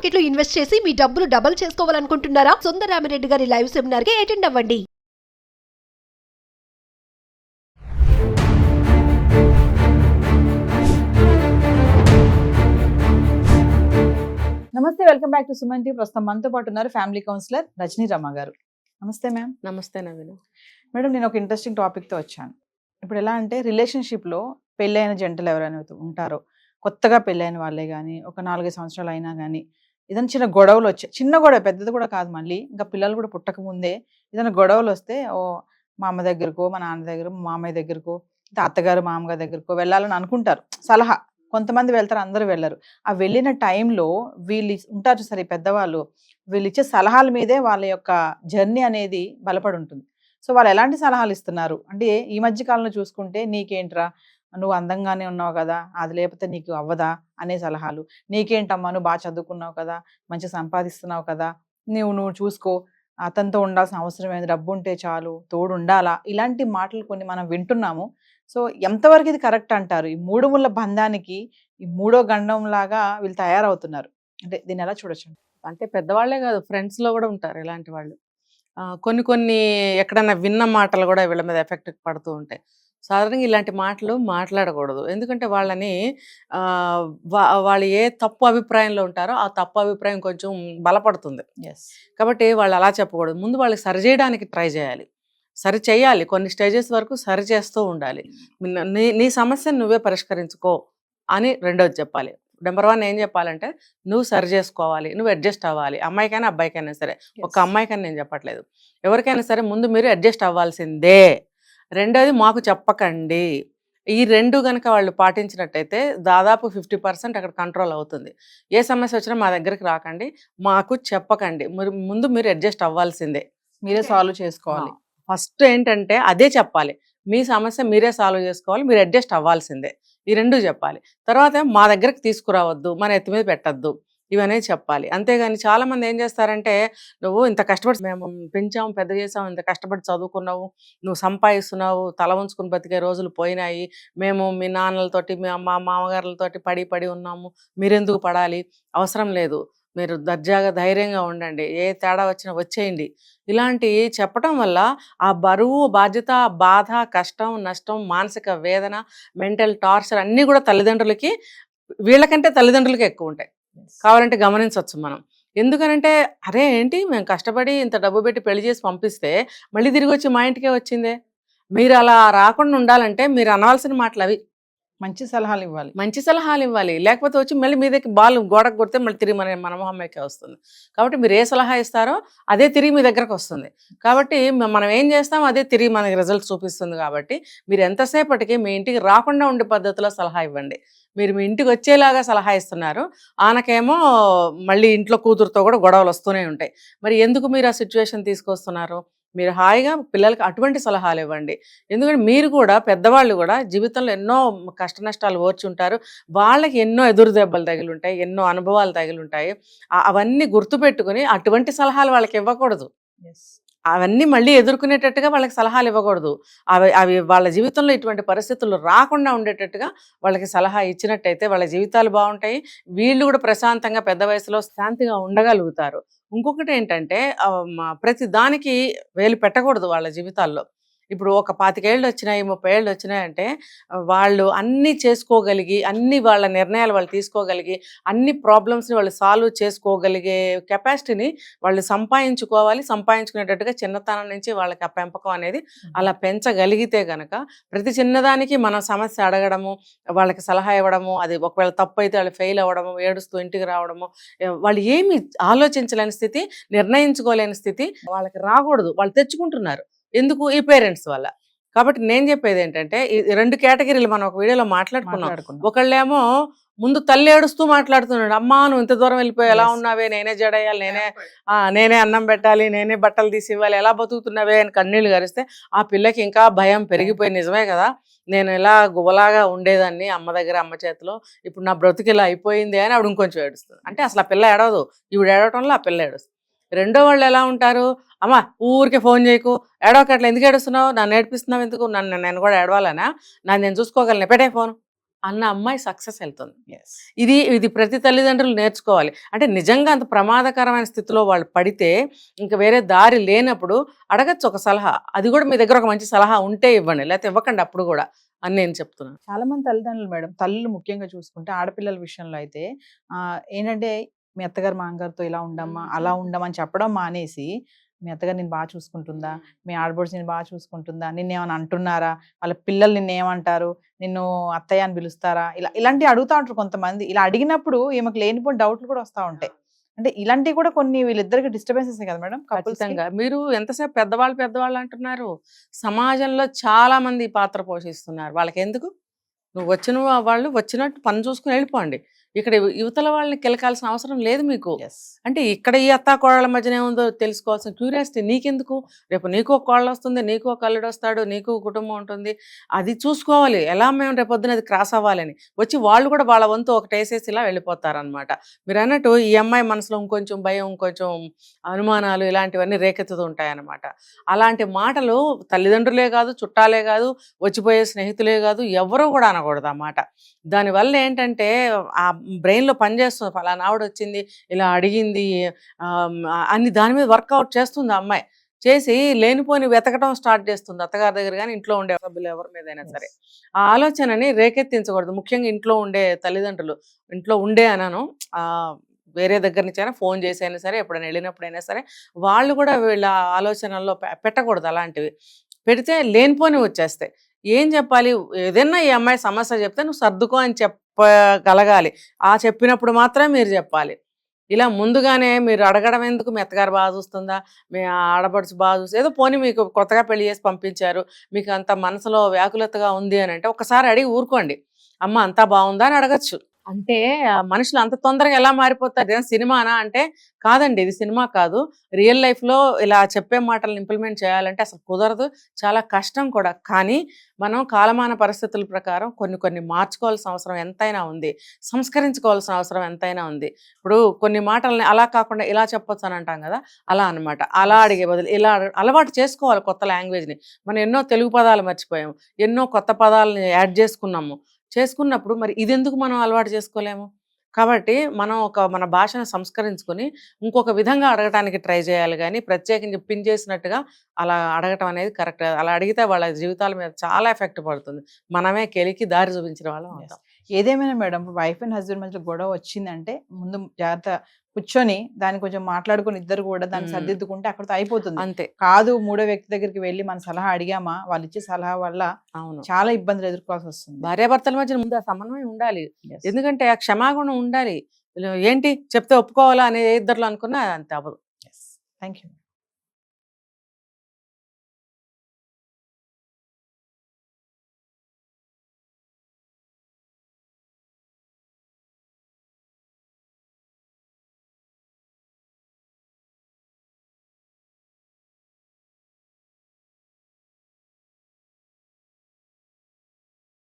Market లో invest చేసి మీ డబ్బులు డబుల్ చేసుకోవాలనుకుంటున్నారా? సుందరరామిరెడ్డి గారి లైవ్ సెమినార్ కి అటెండ్ అవ్వండి. నమస్తే, welcome back to Suman TV. ప్రస్తుతం మనతో పాటు ఉన్నారు ఫ్యామిలీ కౌన్సిలర్ రజనీ రమ గారు. నమస్తే మ్యామ్. నమస్తే నవీన్. మేడం, నేను ఒక ఇంట్రెస్టింగ్ టాపిక్తో వచ్చాను. ఇప్పుడు ఎలా అంటే రిలేషన్షిప్లో పెళ్ళైన జంటలు ఎవరైనా ఉంటారో, కొత్తగా పెళ్ళైన వాళ్ళే కానీ ఒక 4-5 సంవత్సరాలు అయినా కానీ ఏదైనా చిన్న గొడవలు వచ్చాయి, చిన్న గొడవ, పెద్దది కూడా కాదు, మళ్ళీ ఇంకా పిల్లలు కూడా పుట్టక ముందే ఏదైనా గొడవలు వస్తే మా అమ్మ దగ్గరకో, మా నాన్న దగ్గర, మా మామయ్య దగ్గరకో, అత్తగారు మామగారి దగ్గరకో వెళ్ళాలని అనుకుంటారు. సలహా కొంతమంది వెళ్తారు, అందరూ వెళ్ళరు. ఆ వెళ్ళిన టైంలో వీళ్ళు ఉంటారు సరే పెద్దవాళ్ళు, వీళ్ళు ఇచ్చే సలహాల మీదే వాళ్ళ యొక్క జర్నీ అనేది బలపడి ఉంటుంది. సో వాళ్ళు ఎలాంటి సలహాలు ఇస్తున్నారు అంటే, ఈ మధ్య కాలంలో చూసుకుంటే నీకేంట్రా, నువ్వు అందంగానే ఉన్నావు కదా, అది లేకపోతే నీకు అవ్వదా అనే సలహాలు, నీకేంటమ్మా నువ్వు బాగా చదువుకున్నావు కదా, మంచిగా సంపాదిస్తున్నావు కదా, నువ్వు చూసుకో, అతనితో ఉండాల్సిన అవసరం ఏంది, డబ్బు ఉంటే చాలు, తోడు ఉండాలా, ఇలాంటి మాటలు కొన్ని మనం వింటున్నాము. సో ఎంతవరకు ఇది కరెక్ట్ అంటారు? ఈ మూడు ముళ్ళ బంధానికి ఈ మూడో గండం లాగా వీళ్ళు తయారవుతున్నారు అంటే దీన్ని ఎలా చూడొచ్చు? అంటే పెద్దవాళ్లే కాదు, ఫ్రెండ్స్ లో కూడా ఉంటారు ఇలాంటి వాళ్ళు. కొన్ని కొన్ని ఎక్కడన్నా విన్న మాటలు కూడా వీళ్ళ మీద ఎఫెక్ట్ పడుతూ ఉంటాయి. సాధారణంగా ఇలాంటి మాటలు మాట్లాడకూడదు. ఎందుకంటే వాళ్ళని వాళ్ళు ఏ తప్పు అభిప్రాయంలో ఉంటారో ఆ తప్పు అభిప్రాయం కొంచెం బలపడుతుంది. కాబట్టి వాళ్ళు అలా చెప్పకూడదు. ముందు వాళ్ళకి సరి చేయడానికి ట్రై చేయాలి, సరి చేయాలి, కొన్ని స్టేజెస్ వరకు సరి చేస్తూ ఉండాలి. నీ సమస్యను నువ్వే పరిష్కరించుకో అని రెండోది చెప్పాలి. నెంబర్ 1 ఏం చెప్పాలంటే, నువ్వు సరి చేసుకోవాలి, నువ్వు అడ్జస్ట్ అవ్వాలి. అమ్మాయికైనా అబ్బాయికైనా సరే, ఒక అమ్మాయికైనా నేను చెప్పట్లేదు, ఎవరికైనా సరే ముందు మీరు అడ్జస్ట్ అవ్వాల్సిందే. రెండోది మాకు చెప్పకండి. ఈ రెండు కనుక వాళ్ళు పాటించినట్టయితే దాదాపు 50% అక్కడ కంట్రోల్ అవుతుంది. ఏ సమస్య వచ్చినా మా దగ్గరికి రాకండి, మాకు చెప్పకండి, ముందు మీరు అడ్జస్ట్ అవ్వాల్సిందే, మీరే సాల్వ్ చేసుకోవాలి. ఫస్ట్ ఏంటంటే అదే చెప్పాలి, మీ సమస్య మీరే సాల్వ్ చేసుకోవాలి, మీరు అడ్జస్ట్ అవ్వాల్సిందే, ఈ రెండు చెప్పాలి. తర్వాత మా దగ్గరకు తీసుకురావద్దు, మన ఎత్తి మీద పెట్టద్దు, ఇవన్నీ చెప్పాలి. అంతేగాని చాలామంది ఏం చేస్తారంటే, నువ్వు ఇంత కష్టపడి మేము పెంచాము, పెద్ద చేసాము, ఇంత కష్టపడి చదువుకున్నావు, నువ్వు సంపాదిస్తున్నావు, తల ఉంచుకుని బతికే రోజులు పోయినాయి, మేము మీ నాన్నలతోటి మా మామగారులతోటి పడి ఉన్నాము, మీరెందుకు పడాలి, అవసరం లేదు, మీరు దర్జాగా ధైర్యంగా ఉండండి, ఏ తేడా వచ్చినా వచ్చేయండి, ఇలాంటివి చెప్పడం వల్ల ఆ బరువు, బాధ్యత, బాధ, కష్టం, నష్టం, మానసిక వేదన, మెంటల్ టార్చర్ అన్నీ కూడా తల్లిదండ్రులకి, వీళ్ళకంటే తల్లిదండ్రులకి ఎక్కువ ఉంటాయి. కావాలంటే గమనించవచ్చు మనం. ఎందుకనంటే, అరే ఏంటి మేము కష్టపడి ఇంత డబ్బు పెట్టి పెళ్లి చేసి పంపిస్తే మళ్ళీ తిరిగి వచ్చి మా ఇంటికే వచ్చిందే, మీరు అలా రాకుండా ఉండాలంటే మీరు అనవలసిన మాటలు అవి. మంచి సలహాలు ఇవ్వాలి, మంచి సలహాలు ఇవ్వాలి. లేకపోతే వచ్చి మళ్ళీ మీ దగ్గర బాల్ గోడకు కొడితే మళ్ళీ తిరిగి మన మొహమ్మకే వస్తుంది. కాబట్టి మీరు ఏ సలహా ఇస్తారో అదే తిరిగి మీ దగ్గరకు వస్తుంది. కాబట్టి మనం ఏం చేస్తామో అదే తిరిగి మనకి రిజల్ట్ చూపిస్తుంది. కాబట్టి మీరు ఎంతసేపటికి మీ ఇంటికి రాకుండా ఉండే పద్ధతిలో సలహా ఇవ్వండి. మీరు మీ ఇంటికి వచ్చేలాగా సలహా ఇస్తున్నారు, ఆనకేమో మళ్ళీ ఇంట్లో కూతురుతో కూడా గొడవలు వస్తూనే ఉంటాయి. మరి ఎందుకు మీరు ఆ సిచ్యువేషన్ తీసుకొస్తున్నారు? మీరు హాయిగా పిల్లలకి అటువంటి సలహాలు ఇవ్వండి. ఎందుకంటే మీరు కూడా, పెద్దవాళ్ళు కూడా జీవితంలో ఎన్నో కష్ట నష్టాలు ఓర్చుంటారు, వాళ్ళకి ఎన్నో ఎదురు దెబ్బలు తగిలుంటాయి, ఎన్నో అనుభవాలు తగిలుంటాయి. అవన్నీ గుర్తుపెట్టుకుని అటువంటి సలహాలు వాళ్ళకి ఇవ్వకూడదు. అవన్నీ మళ్ళీ ఎదుర్కొనేటట్టుగా వాళ్ళకి సలహాలు ఇవ్వకూడదు. అవి వాళ్ళ జీవితంలో ఇటువంటి పరిస్థితులు రాకుండా ఉండేటట్టుగా వాళ్ళకి సలహా ఇచ్చినట్టయితే వాళ్ళ జీవితాలు బాగుంటాయి, వీళ్ళు కూడా ప్రశాంతంగా పెద్ద వయసులో శాంతిగా ఉండగలుగుతారు. ఇంకొకటి ఏంటంటే, ప్రతి దానికి వేలు పెట్టకూడదు వాళ్ళ జీవితాల్లో. ఇప్పుడు ఒక 25 ఏళ్ళు వచ్చినాయి, 30 ఏళ్ళు వచ్చినాయంటే వాళ్ళు అన్నీ చేసుకోగలిగి, అన్ని వాళ్ళ నిర్ణయాలు వాళ్ళు తీసుకోగలిగి, అన్ని ప్రాబ్లమ్స్ని వాళ్ళు సాల్వ్ చేసుకోగలిగే కెపాసిటీని వాళ్ళు సంపాదించుకోవాలి. సంపాదించుకునేటట్టుగా చిన్నతనం నుంచి వాళ్ళకి ఆ పెంపకం అనేది అలా పెంచగలిగితే కనుక, ప్రతి చిన్నదానికి మనం సమస్య అడగడము, వాళ్ళకి సలహా ఇవ్వడము, అది ఒకవేళ తప్పు అయితే వాళ్ళు ఫెయిల్ అవ్వడము, ఏడుస్తూ ఇంటికి రావడము, వాళ్ళు ఏమి ఆలోచించలేని స్థితి, నిర్ణయించుకోలేని స్థితి వాళ్ళకి రాకూడదు. వాళ్ళు తెచ్చుకుంటున్నారు. ఎందుకు? ఈ పేరెంట్స్ వల్ల. కాబట్టి నేను చెప్పేది ఏంటంటే, ఈ 2 కేటగిరీలు మనం ఒక వీడియోలో మాట్లాడుకున్నాం. ఒకళ్ళేమో ముందు తల్లి ఏడుస్తూ మాట్లాడుతున్నాడు, అమ్మా నువ్వు ఇంత దూరం వెళ్ళిపోయి ఎలా ఉన్నావే, నేనే జడేయాలి, నేనే అన్నం పెట్టాలి, నేనే బట్టలు తీసి ఇవ్వాలి, ఎలా బతుకుతున్నావే అని కన్నీళ్లు గారిస్తే, ఆ పిల్లకి ఇంకా భయం పెరిగిపోయి, నిజమే కదా, నేను ఇలా గుబలాగా ఉండేదాన్ని అమ్మ దగ్గర, అమ్మ చేతిలో, ఇప్పుడు నా బ్రతుకు ఇలా అయిపోయింది అని ఆవిడ ఇంకొంచెం ఏడుస్తుంది. అంటే అసలు ఆ పిల్ల ఏడవదు, ఈవిడ ఏడవటంలో ఆ పిల్ల ఏడుస్తుంది. రెండో వాళ్ళు ఎలా ఉంటారు, అమ్మ ఊరికే ఫోన్ చేయకు, ఏడవకట్లా, ఎందుకు ఏడుస్తున్నావు, నన్ను ఏడిపిస్తున్నావు, ఎందుకు, నేను కూడా ఏడవాలనా, నేను చూసుకోగలను, పెట్టే ఫోన్, అన్న అమ్మాయి సక్సెస్ వెళ్తుంది. ఇది ఇది ప్రతి తల్లిదండ్రులు నేర్చుకోవాలి. అంటే నిజంగా అంత ప్రమాదకరమైన స్థితిలో వాళ్ళు పడితే ఇంకా వేరే దారి లేనప్పుడు అడగచ్చు ఒక సలహా. అది కూడా మీ దగ్గర ఒక మంచి సలహా ఉంటే ఇవ్వండి, లేకపోతే ఇవ్వకండి అప్పుడు కూడా అని నేను చెప్తున్నాను. చాలా మంది తల్లిదండ్రులు మేడం, తల్లులు ముఖ్యంగా చూసుకుంటే ఆడపిల్లల విషయంలో అయితే ఏంటంటే మీ అత్తగారు మామగారితో ఇలా ఉండమ్మా అలా ఉండమని చెప్పడం మానేసి, మీ అత్తగారు నేను బాగా చూసుకుంటుందా, మీ ఆడబడుచు నేను బాగా చూసుకుంటుందా, నిన్నేమని అంటున్నారా, వాళ్ళ పిల్లలు నిన్నేమంటారు, నిన్ను అత్తయ్య అని పిలుస్తారా, ఇలాంటివి అడుగుతా ఉంటారు కొంతమంది. ఇలా అడిగినప్పుడు ఈమెకు లేనిపోయిన డౌట్లు కూడా వస్తూ ఉంటాయి. అంటే ఇలాంటివి కూడా కొన్ని వీళ్ళిద్దరికి డిస్టర్బెన్సెస్ కదా మేడం. ఖచ్చితంగా. మీరు ఎంతసేపు పెద్దవాళ్ళు అంటున్నారు, సమాజంలో చాలా మంది ఈ పాత్ర పోషిస్తున్నారు. వాళ్ళకి ఎందుకు? నువ్వు వచ్చిన వాళ్ళు వచ్చినట్టు పని చూసుకుని వెళ్ళిపోండి. ఇక్కడ యువతల వాళ్ళని కెలకాల్సిన అవసరం లేదు మీకు. అంటే ఇక్కడ ఈ అత్తా కోడళ్ళ మధ్యన ఏముందో తెలుసుకోవాల్సిన క్యూరియాసిటీ నీకెందుకు? రేపు నీకు ఒక కోళ్ళు వస్తుంది, నీకు ఒక అల్లుడు వస్తాడు, నీకు కుటుంబం ఉంటుంది, అది చూసుకోవాలి. ఎలా మేము రేపొద్దున అది క్రాస్ అవ్వాలని వచ్చి వాళ్ళు కూడా వాళ్ళ వంతు ఒకటి వేసేసి ఇలా వెళ్ళిపోతారనమాట. మీరు అన్నట్టు ఈ అమ్మాయి మనసులో ఇంకొంచెం భయం, ఇంకొంచెం అనుమానాలు ఇలాంటివన్నీ రేకెత్తుతూ ఉంటాయన్నమాట. అలాంటి మాటలు తల్లిదండ్రులే కాదు, చుట్టాలే కాదు, వచ్చిపోయే స్నేహితులే కాదు, ఎవరూ కూడా అనకూడదు ఆ మాట. దానివల్ల ఏంటంటే ఆ బ్రెయిన్లో పనిచేస్తుంది, ఫలానా ఆవిడ వచ్చింది ఇలా అడిగింది అన్ని దాని మీద వర్కౌట్ చేస్తుంది ఆ అమ్మాయి. చేసి లేనిపోని వెతకడం స్టార్ట్ చేస్తుంది అత్తగారి దగ్గర కానీ ఇంట్లో ఉండే సభ్యులు ఎవరి మీదైనా సరే. ఆ ఆలోచనని రేకెత్తించకూడదు. ముఖ్యంగా ఇంట్లో ఉండే తల్లిదండ్రులు, ఇంట్లో ఉండే అన్నాను, వేరే దగ్గర నుంచి అయినా ఫోన్ చేసి అయినా సరే, ఎప్పుడైనా వెళ్ళినప్పుడైనా సరే వాళ్ళు కూడా వీళ్ళ ఆలోచనల్లో పెట్టకూడదు. అలాంటివి పెడితే లేనిపోని వచ్చేస్తాయి. ఏం చెప్పాలి, ఏదైనా ఈ అమ్మాయి సమస్య చెప్తే నువ్వు సర్దుకో అని చెప్పగలగాలి. ఆ చెప్పినప్పుడు మాత్రమే మీరు చెప్పాలి. ఇలా ముందుగానే మీరు అడగడం ఎందుకు? మీ అత్తగారు బాగా చూస్తుందా, మీ ఆడపడుచు బాగా చూసి, ఏదో పోనీ మీకు కొత్తగా పెళ్లి చేసి పంపించారు, మీకు అంత మనసులో వ్యాకులతగా ఉంది అని అంటే ఒకసారి అడిగి ఊరుకోండి. అమ్మ అంతా బాగుందా అని అడగచ్చు. అంటే మనుషులు అంత తొందరగా ఎలా మారిపోతారు? ఇదేం సినిమానా అంటే కాదండి, ఇది సినిమా కాదు. రియల్ లైఫ్లో ఇలా చెప్పే మాటలను ఇంప్లిమెంట్ చేయాలంటే అసలు కుదరదు, చాలా కష్టం కూడా. కానీ మనం కాలమాన పరిస్థితుల ప్రకారం కొన్ని మార్చుకోవాల్సిన అవసరం ఎంతైనా ఉంది, సంస్కరించుకోవాల్సిన అవసరం ఎంతైనా ఉంది. ఇప్పుడు కొన్ని మాటలని అలా కాకుండా ఇలా చెప్పొచ్చు అని అంటాం కదా, అలా అనమాట. అలా అడిగే బదులు ఇలా అలవాటు చేసుకోవాలి కొత్త లాంగ్వేజ్ని. మనం ఎన్నో తెలుగు పదాలు మర్చిపోయాము, ఎన్నో కొత్త పదాలని యాడ్ చేసుకున్నప్పుడు మరి ఇదెందుకు మనం అలవాటు చేసుకోలేము? కాబట్టి మనం మన భాషను సంస్కరించుకొని ఇంకొక విధంగా అడగటానికి ట్రై చేయాలి. కానీ ప్రత్యేకించి పిన్ చేసినట్టుగా అలా అడగటం అనేది కరెక్ట్. అలా అడిగితే వాళ్ళ జీవితాల మీద చాలా ఎఫెక్ట్ పడుతుంది. మనమే కెలికి దారి చూపించిన వాళ్ళం అవుతాం. ఏదేమైనా మేడం, వైఫ్ అండ్ హస్బెండ్ మధ్య గొడవ వచ్చిందంటే ముందు జాగ్రత్త కూర్చొని దాన్ని కొంచెం మాట్లాడుకుని ఇద్దరు కూడా దాన్ని సర్దిద్దుకుంటే అక్కడితో అయిపోతుంది. అంతే. కాదు మూడో వ్యక్తి దగ్గరికి వెళ్ళి మన సలహా అడిగామా, వాళ్ళు ఇచ్చే సలహా వల్ల అవును, చాలా ఇబ్బందులు ఎదుర్కోవాల్సి వస్తుంది. భార్యాభర్తల మధ్య ముందు ఆ సమన్వయం ఉండాలి. ఎందుకంటే ఆ క్షమాగుణం ఉండాలి. ఏంటి చెప్తే ఒప్పుకోవాలా అనే ఇద్దరు అనుకున్నా అంతే అవ్వదు. Thank you.